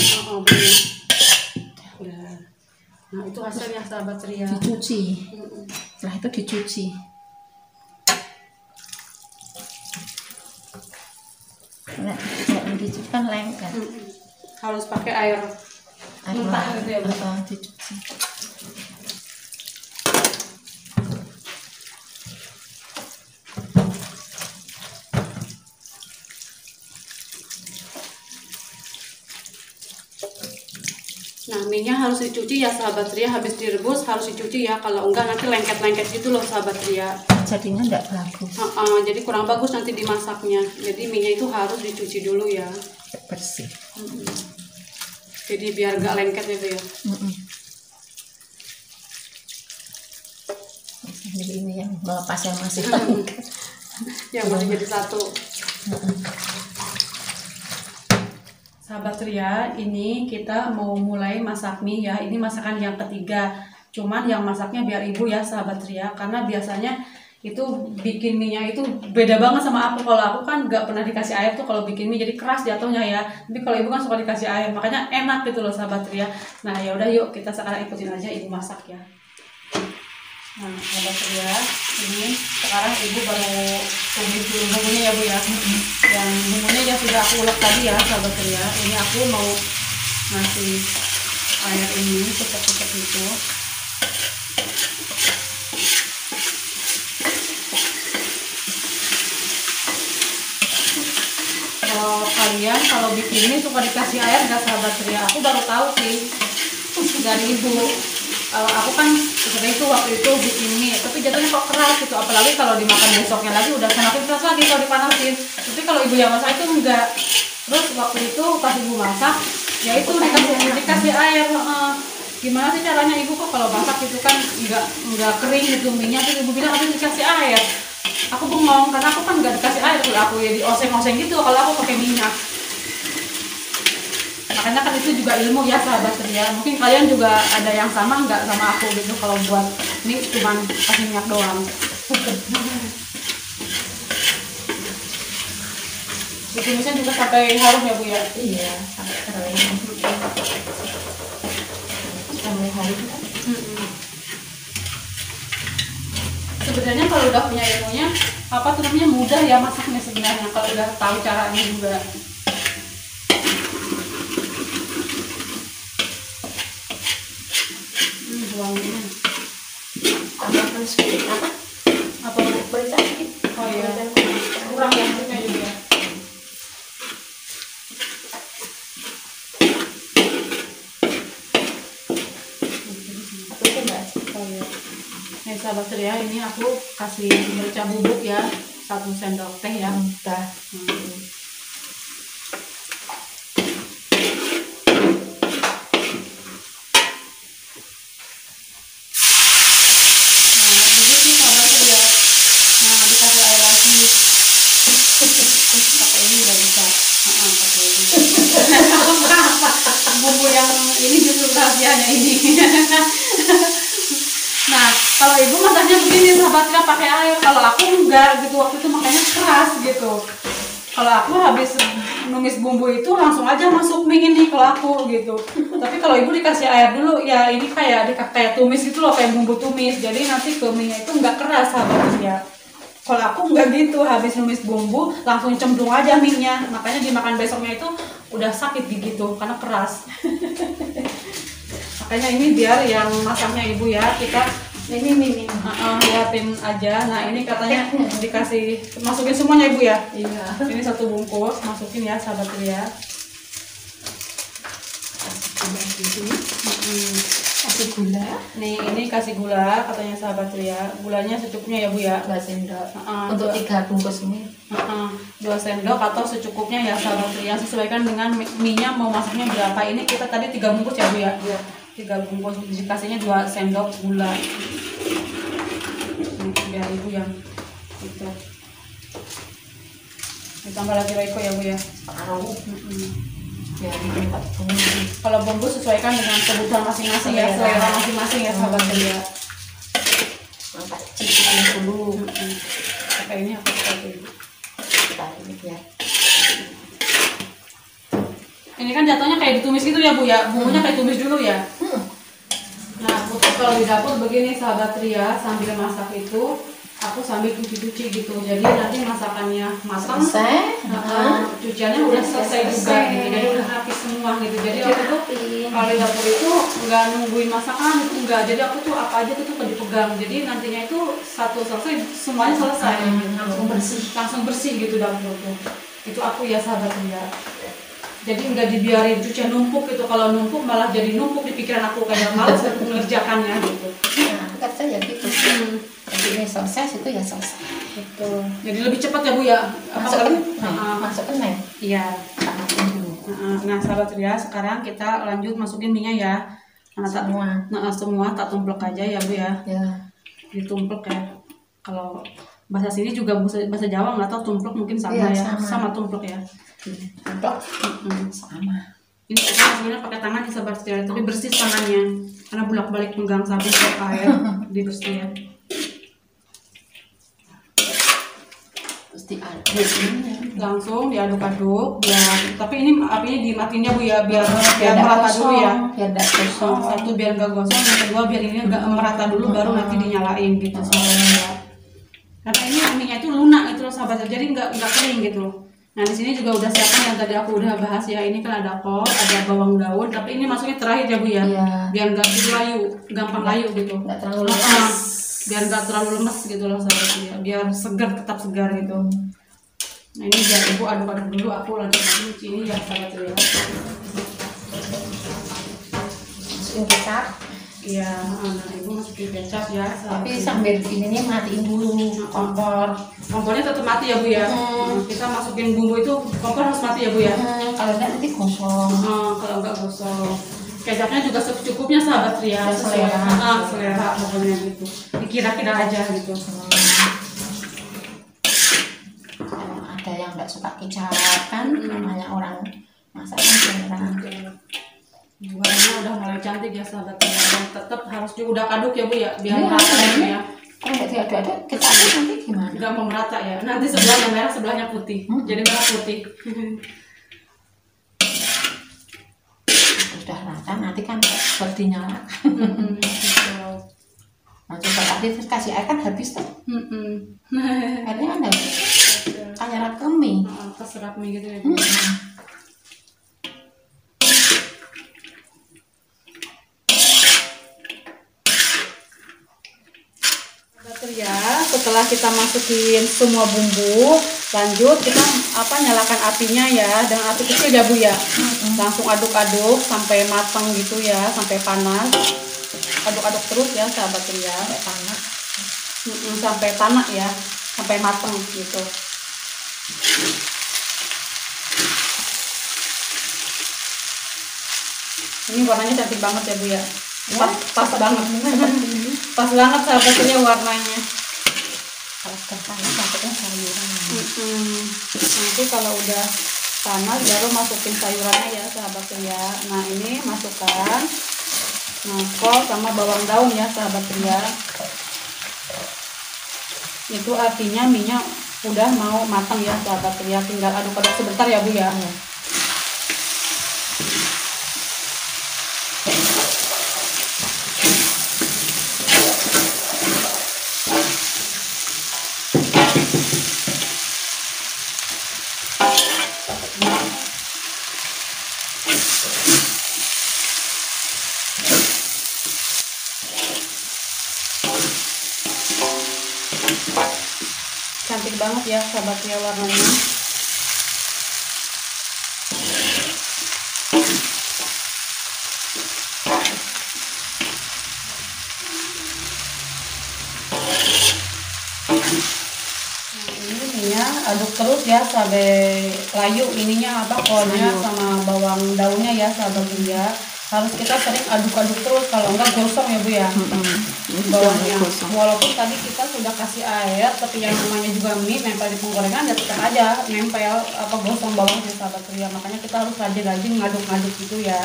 Speaker 1: Udah. Nah itu hasilnya sahabat Ria.
Speaker 2: Dicuci. Setelah itu dicuci. Nah, kalau dicuci kan lengket.
Speaker 1: Harus pakai air mentah gitu ya Bu.
Speaker 2: Dicuci.
Speaker 1: Nah, minyak harus dicuci ya sahabat Ria, habis direbus harus dicuci ya, kalau enggak nanti lengket-lengket gitu loh sahabat Ria.
Speaker 2: Jadinya enggak bagus.
Speaker 1: Jadi kurang bagus nanti dimasaknya. Jadi minyak itu harus dicuci dulu ya.
Speaker 2: Bersih.
Speaker 1: Jadi biar gak lengket gitu ya.
Speaker 2: Jadi ini yang melepas yang masih lengket.
Speaker 1: Yang masih jadi satu. Sahabat Ria, ini kita mau mulai masak mie ya. Ini masakan yang ketiga. Cuman yang masaknya biar ibu ya sahabat Ria. Karena biasanya itu bikin mie-nya itu beda banget sama aku. Kalau aku kan nggak pernah dikasih air tuh kalau bikin mie, jadi keras jatuhnya ya. Tapi kalau ibu kan suka dikasih air, makanya enak gitu loh sahabat Ria. Nah ya udah yuk kita sekarang ikutin aja ibu masak ya. Nah sahabat Ria, ini sekarang ibu baru tumis dulu bumbunya ya Bu ya. Yang bumbunya ya sudah aku ulek tadi ya sahabat Ria. Ini aku mau ngasih air ini cocok-cocok gitu. Kalau kalian kalau bikin mie suka dikasih air nggak sahabat Ria? Aku baru tahu sih dari ibu. Aku kan sebenarnya itu waktu itu bikin mie, tapi jatuhnya kok keras gitu. Apalagi kalau dimakan besoknya lagi udah semakin keras lagi kalau dipanasin. Tapi kalau ibu yang masak itu enggak. Terus waktu itu pas ibu masak, ya itu dikasih air. Gimana sih caranya ibu kok kalau masak itu kan enggak kering gitu minyak, terus ibu bilang harus dikasih air. Aku bengong karena aku kan nggak dikasih air, aku ya dioseng-oseng gitu kalau aku pakai minyak. Makanya kan itu juga ilmu ya sahabat Ria. Mungkin kalian juga ada yang sama nggak sama aku gitu kalau buat ini cuman kasih minyak doang. Ditumisnya juga sampai harum ya Bu ya?
Speaker 2: Iya, sampai kering. Sampai harum.
Speaker 1: Sebenarnya kalau udah punya ilmunya, apa tuh namanya mudah ya masaknya sebenarnya kalau udah tahu caranya juga.
Speaker 2: Tambahkan sedikit apa?
Speaker 1: sahabat ceria, ini aku kasih merica bubuk ya, 1 sendok teh ya.
Speaker 2: Udah.
Speaker 1: Nah, begitu sahabat ceria. Nah, dikasih air lagi. Pakai ini udah bisa. Pakai ini. Bumbu yang ini justru rahasianya ini. Nah, kalau ibu masaknya begini sahabat ceria pakai air. Kalau aku enggak gitu, waktu itu makanya keras gitu. Kalau aku habis numis bumbu itu langsung aja masuk mie ini kalau aku gitu. Tapi kalau ibu dikasih air dulu ya, ini kayak tumis gitu loh, kayak bumbu tumis. Jadi nanti ke mie itu enggak keras sahabat ceria. Kalau aku enggak gitu, habis numis bumbu langsung cemplung aja mie-nya. Makanya dimakan besoknya itu udah sakit gigi tuh karena keras. Makanya ini biar yang masaknya ibu ya, kita
Speaker 2: Ini.
Speaker 1: liatin aja. Nah, ini katanya dikasih masukin semuanya ibu ya.
Speaker 2: Iya.
Speaker 1: Ini 1 bungkus, masukin ya sahabat ceria.
Speaker 2: Kasih gula.
Speaker 1: Nih, ini kasih gula katanya sahabat ceria. Gulanya secukupnya ya bu ya.
Speaker 2: 2 sendok. Untuk
Speaker 1: Dua-
Speaker 2: 3 bungkus mie.
Speaker 1: 2 sendok atau secukupnya ya sahabat ceria. Sesuaikan dengan mie-nya mau masaknya berapa. Ini kita tadi 3 bungkus ya bu ya.
Speaker 2: Iya.
Speaker 1: 3 bungkus, dikasihnya 2 sendok gula. Nih, biar ibu yang itu. Ditambah lagi Royco ya bu ya.
Speaker 2: Separuh.
Speaker 1: Mm-mm.
Speaker 2: Biar tempat bumbu.
Speaker 1: Kalau bumbu sesuaikan dengan kebutuhan masing-masing ya, selera masing-masing ya sahabat ceria.
Speaker 2: Angkat cicipin dulu.
Speaker 1: Pakai ini aku pakai dulu.
Speaker 2: Kita ini biar.
Speaker 1: Ini kan jatuhnya kayak ditumis gitu ya bu ya, bumbunya kayak tumis dulu ya. Nah, untuk kalau di dapur begini sahabat ceria, sambil masak itu aku sambil cuci-cuci gitu. Jadi nanti masakannya matang.
Speaker 2: Selesai.
Speaker 1: Cuciannya udah selesai juga gitu. Jadi udah rapi semua gitu. Jadi aku tuh kalau di dapur itu nggak nungguin masakan itu enggak. Jadi aku tuh apa aja tuh dipegang. Jadi nantinya itu satu selesai semuanya selesai. Langsung bersih gitu dapur tuh. Itu aku ya sahabat ceria. Jadi nggak dibiarin cucian numpuk gitu. Kalau numpuk malah jadi numpuk di pikiran aku, kayak malas aku mengerjakannya gitu.
Speaker 2: Nah, kata ya gitu. Jadi ini selesai, situ ya selesai.
Speaker 1: Betul. Jadi lebih cepat ya bu ya.
Speaker 2: Masukkan nih.
Speaker 1: Iya.
Speaker 2: Tamatin dulu.
Speaker 1: Nah sahabat ceria, sekarang kita lanjut masukin minyak ya. Semua tak tumplek aja ya bu ya.
Speaker 2: Ya.
Speaker 1: Ditumplek ya. Kalau bahasa sini juga bahasa Jawa nggak tahu, tumplek mungkin sama
Speaker 2: Iya,
Speaker 1: ya.
Speaker 2: sama.
Speaker 1: Sama tumplek ya.
Speaker 2: Untuk sama.
Speaker 1: Ini kita masukinnya pakai tangan ya sahabat ceria, tapi bersih tangannya karena bolak-balik pegang sabun ke air dibersih ya.
Speaker 2: Terus diaduk ini.
Speaker 1: Langsung diaduk-aduk biar, tapi ini apinya dimatiin ya bu ya, biar
Speaker 2: Biar
Speaker 1: merata
Speaker 2: nggak
Speaker 1: dulu ya.
Speaker 2: Biar nggak kosong.
Speaker 1: Satu biar nggak gosong, yang kedua biar ini agak merata dulu baru nanti dinyalain gitu sahabat. Karena ini minyak itu lunak itu loh sahabat, jadi nggak kering gitu loh. Nah di sini juga udah siapkan yang tadi aku udah bahas ya. Ini kan ada kol, ada bawang daun, tapi ini masuknya terakhir ya bu ya.
Speaker 2: Iya.
Speaker 1: Biar nggak gitu layu, gampang layu gitu.
Speaker 2: Nggak terlalu lemas.
Speaker 1: Biar nggak terlalu lemes gitu loh sahabat ya. Biar segar, tetap segar gitu. Nah ini biar ibu aduk-aduk dulu, aku lanjut cuci ini ya sahabat ya.
Speaker 2: Masukin kecap.
Speaker 1: Iya, nah ibu masukin kecap ya.
Speaker 2: Tapi sambil ininya matiin dulu kompor.
Speaker 1: Kompornya tetap mati ya bu ya. Kita masukin bumbu itu kompor harus mati ya bu ya.
Speaker 2: Kalau enggak nanti gosong.
Speaker 1: Kalau enggak gosong. Kecapnya juga secukupnya sahabat ya.
Speaker 2: Selera.
Speaker 1: Selera pokoknya gitu. Dikira-kira aja gitu.
Speaker 2: Kalau ada yang nggak suka kecap kan, namanya orang masak kan selera.
Speaker 1: Warnanya udah mulai cantik ya sahabat ya. Dan tetap harus diudak-aduk ya bu ya, biar
Speaker 2: Iya,
Speaker 1: merata
Speaker 2: iya.
Speaker 1: ya.
Speaker 2: Kalau nggak diaduk-aduk, kecapnya nanti gimana?
Speaker 1: Udah mau merata ya. Nanti sebelahnya merah, sebelahnya putih. Jadi merah putih.
Speaker 2: Udah rata, nanti kan berdinyalakan. Nah, coba tadi terus kasih air kan habis tuh. Airnya kan habis. Kayak ke mie.
Speaker 1: Keserap mie gitu ya bu. Ya, setelah kita masukin semua bumbu, lanjut kita nyalakan apinya ya, dengan api kecil ya bu ya. Langsung aduk-aduk sampai matang gitu ya, sampai panas. Aduk-aduk terus ya sahabat ya.
Speaker 2: Sampai panas.
Speaker 1: sampai tanak ya, sampai mateng gitu. Ini warnanya cantik banget ya Bu ya. Pas banget. Pas banget sahabatnya warnanya.
Speaker 2: Kalau sudah panas masukkan sayuran.
Speaker 1: Nanti kalau udah panas baru masukin sayurannya ya sahabat ya. Nah ini masukkan kol sama bawang daun ya sahabat ya. Itu artinya minyak udah mau matang ya sahabat ya. Tinggal aduk-aduk sebentar ya Bu ya. Cantik banget ya sahabatnya warnanya. Ini minyak aduk terus ya sampai layu ininya kolnya sama bawang daunnya ya sahabat ya. Harus kita sering aduk-aduk terus, kalau enggak gosong ya Bu ya. Bawangnya walaupun tadi kita sudah kasih air, tapi yang namanya juga mie nempel di penggorengan ya tetap aja nempel gosong bawangnya sahabat ya. Makanya kita harus rajin-rajin ngaduk-ngaduk gitu ya.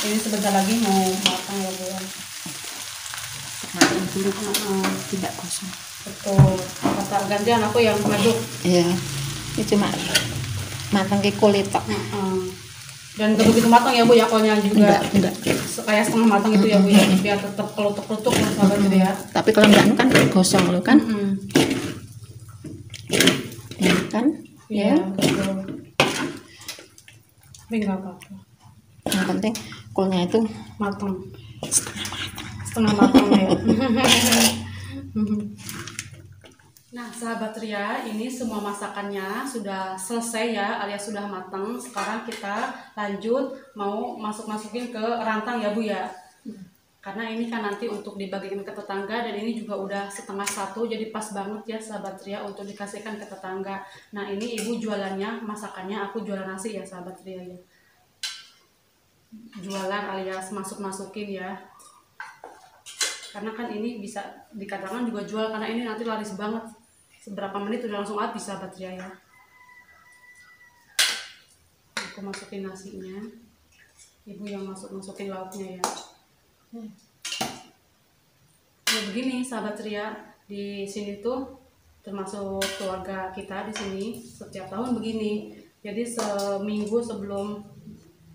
Speaker 1: Ini sebentar lagi mau matang ya Bu ya.
Speaker 2: Matang dulu tidak gosong.
Speaker 1: Betul. Kata gantian aku yang ngaduk.
Speaker 2: Iya. Ini cuma matang ke kulit tok.
Speaker 1: Dan begitu matang ya Bu ya, kolnya juga
Speaker 2: enggak.
Speaker 1: Kayak setengah matang itu ya Bu ya, biar tetap kelutuk-kelutuk sahabat gitu ya.
Speaker 2: Tapi kalau enggak kan gosong lo kan. Ya kan?
Speaker 1: Iya, betul. Tapi enggak apa-apa.
Speaker 2: Yang penting kolnya itu
Speaker 1: Matang. Setengah matang ya. Nah sahabat Ria, ini semua masakannya sudah selesai ya, alias sudah matang. Sekarang kita lanjut mau masukin ke rantang ya Bu ya. Karena ini kan nanti untuk dibagikan ke tetangga, dan ini juga udah 1/2, jadi pas banget ya sahabat Ria untuk dikasihkan ke tetangga. Nah ini ibu jualannya, masakannya, aku jualan nasi ya sahabat Ria ya. Jualan alias masuk-masukin ya. Karena kan ini bisa dikatakan juga jual, karena ini nanti laris banget. Seberapa menit udah langsung habis sahabat Ria ya. Aku masukin nasinya, ibu yang masukin lauknya ya. Ya begini sahabat Ria, di sini tuh termasuk keluarga kita di sini setiap tahun begini. Jadi seminggu sebelum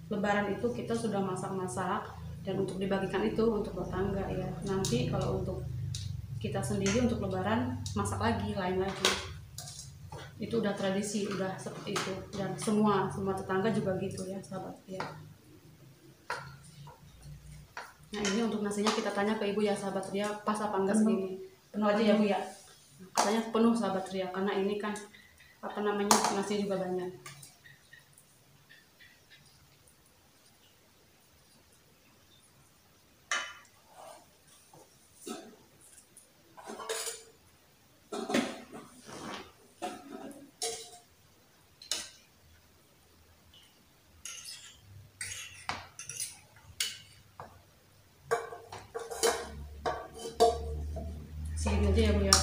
Speaker 1: Lebaran itu kita sudah masak-masak, dan untuk dibagikan itu untuk tetangga ya. Nanti kalau untuk kita sendiri untuk Lebaran masak lagi, lain lagi. Itu udah tradisi, udah seperti itu, dan semua tetangga juga gitu ya sahabat ya. Nah ini untuk nasinya kita tanya ke ibu ya sahabat Ria, pas apa enggak segini? Penuh aja ya Bu ya. Katanya penuh sahabat Ria, karena ini kan nasi juga banyak. Segini aja ya Bu ya.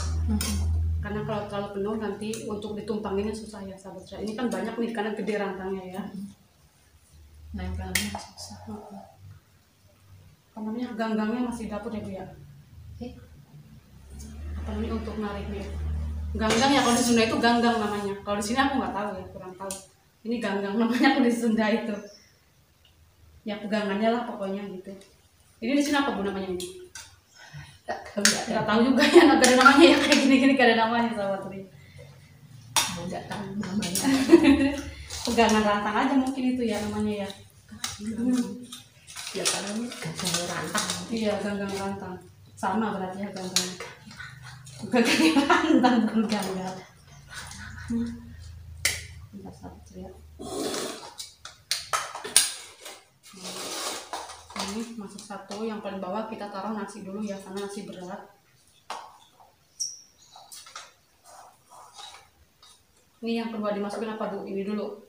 Speaker 1: Karena kalau terlalu penuh nanti untuk ditumpanginnya susah ya sahabat Ria. Ini kan banyak nih karena gede rantangnya ya.
Speaker 2: Nempelnya susah.
Speaker 1: Namanya ganggangnya masih dapur ya Bu ya. Apa namanya untuk nariknya? Ganggang ya, kalau di Sunda itu ganggang namanya. Kalau di sini aku nggak tahu ya, kurang tahu. Ini ganggang namanya kalau di Sunda itu. Ya pegangannya lah pokoknya gitu. Ini di sini apa Bu namanya ini? Nggak tahu juga ya, nggak ada namanya ya, kayak gini-gini gak ada namanya sahabat Ria.
Speaker 2: Nggak tahu namanya.
Speaker 1: Pegangan rantang aja mungkin itu ya namanya ya.
Speaker 2: Ya karena ini ganggang rantang.
Speaker 1: Iya, ganggang rantang. Sama berarti ya ganggang. Ganggang rantang bukan ganggang. Bentar sahabat Ria. Ini masuk satu, yang paling bawah kita taruh nasi dulu ya, karena nasi berat. Ini yang kedua dimasukin apa Bu? Ini dulu.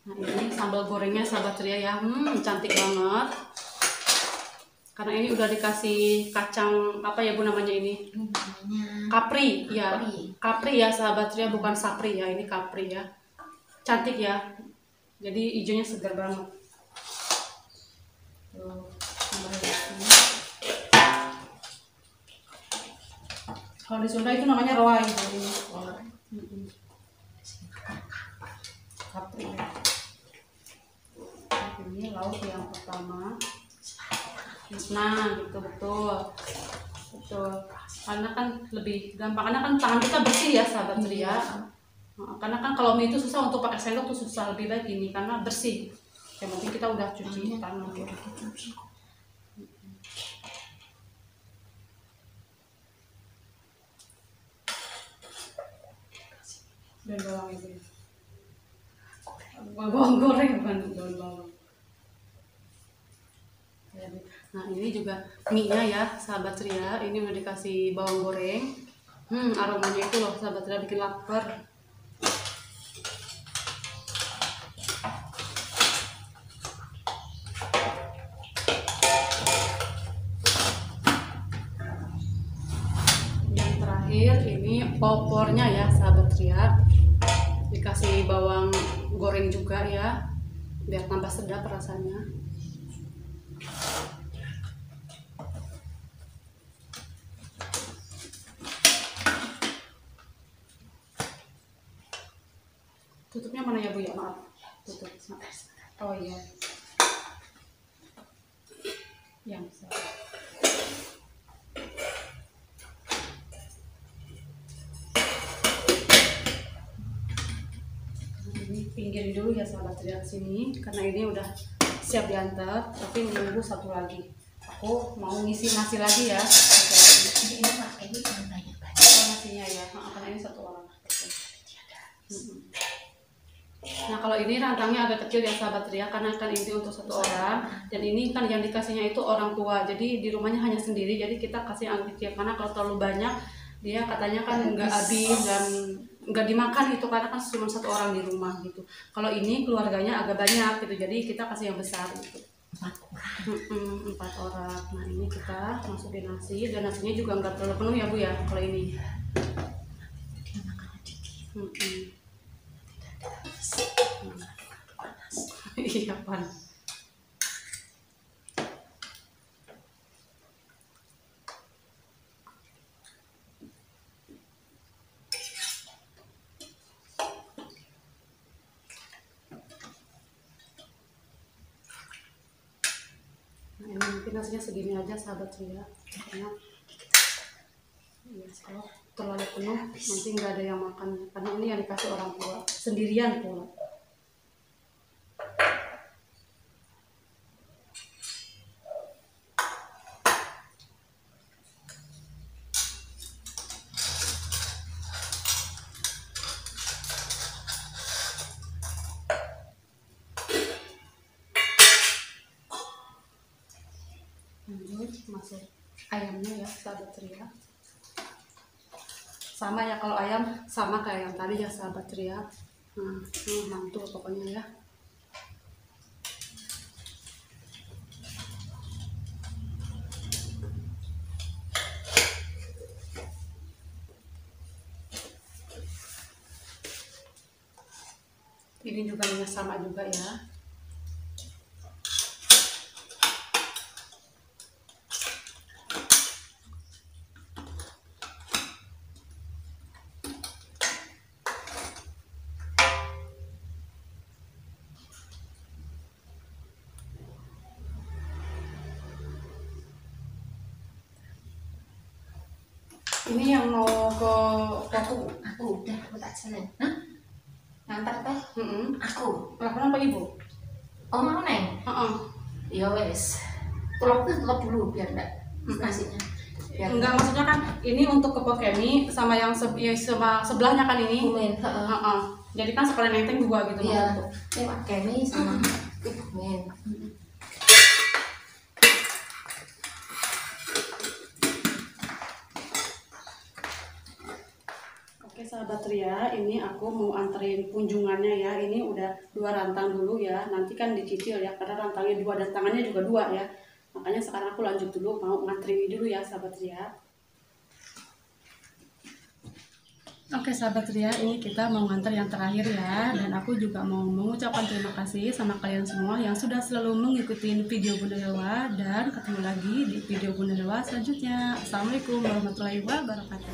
Speaker 1: Nah ini sambal gorengnya sahabat ceria ya, cantik banget. Karena ini udah dikasih kacang apa ya Bu namanya ini? Kapri ya. Kapri ya sahabat ceria, bukan sapri ya, ini kapri ya. Cantik ya. Jadi hijaunya segar banget. Tuh, kalau di Sunda itu namanya roai. Kapri. Ini lauk yang pertama. Nah, gitu betul. Karena kan lebih gampang, karena kan tangan kita bersih ya sahabat ceria. Karena kan kalau mie itu susah untuk pakai sendok tuh susah, lebih baik ini karena bersih. Yang penting kita udah cuci tangan. Dan bawang itu. Bawang goreng bukan daun bawang. Nah ini juga mie-nya ya sahabat ceria, ini udah dikasih bawang goreng. Aromanya itu loh sahabat ceria, bikin lapar. Yang terakhir ini opornya ya sahabat ceria, dikasih bawang goreng juga ya, biar tambah sedap rasanya. Tutupnya mana ya Bu ya, maaf. Tutup. Oh iya. Yang besar. Ini pinggirin dulu ya sahabat ceria sini, karena ini udah siap diantar, tapi menunggu satu lagi. Aku mau ngisi nasi lagi ya.
Speaker 2: Ini pakai ini yang banyak.
Speaker 1: Oh, nasinya ya, karena ini satu orang. Nah kalau ini rantangnya agak kecil ya sahabat ceria, karena kan ini untuk satu orang, dan ini kan yang dikasihnya itu orang tua, jadi di rumahnya hanya sendiri, jadi kita kasih yang kecil, karena kalau terlalu banyak dia katanya kan nggak habis dan nggak dimakan itu, karena kan cuma satu orang di rumah gitu. Kalau ini keluarganya agak banyak gitu, jadi kita kasih yang besar gitu. 4 orang. Nah ini kita masukin nasi, dan nasinya juga nggak terlalu penuh ya Bu ya kalau ini.
Speaker 2: Dia makannya dikit.
Speaker 1: Iya pan. Nah ini mungkin nasinya segini aja sahabat ceria, karena ya, kalau terlalu penuh nanti nggak ada yang makan, karena ini yang dikasih orang tua sendirian pula. Lanjut masuk ayamnya ya sahabat ceria. Sama ya, kalau ayam sama kayak yang tadi ya sahabat ceria. Mantul pokoknya ya. Ini juga sama juga ya. Ini yang mau ke
Speaker 2: Aku udah, aku tak jalan. Hah? Ngantar teh? Aku.
Speaker 1: Kenapa Ibu?
Speaker 2: Oh mau neng? Ya wes. Telur dulu biar enggak nasinya.
Speaker 1: Enggak, maksudnya kan ini untuk kepokemi sama yang sebelahnya kan ini.
Speaker 2: Bumen.
Speaker 1: Jadi kan sekalian nenteng dua gitu.
Speaker 2: Iya. Ini pakemi sama bumen.
Speaker 1: Oke sahabat Ria, ini aku mau anterin kunjungannya ya. Ini udah 2 rantang dulu ya. Nanti kan dicicil ya, karena rantangnya 2 dan tangannya juga 2 ya. Makanya sekarang aku lanjut dulu, mau nganterin dulu ya sahabat Ria. Oke sahabat Ria, ini kita mau nganter yang terakhir ya. Dan aku juga mau mengucapkan terima kasih sama kalian semua yang sudah selalu mengikuti video Bunda Dewa. Dan ketemu lagi di video Bunda Dewa selanjutnya. Assalamualaikum warahmatullahi wabarakatuh.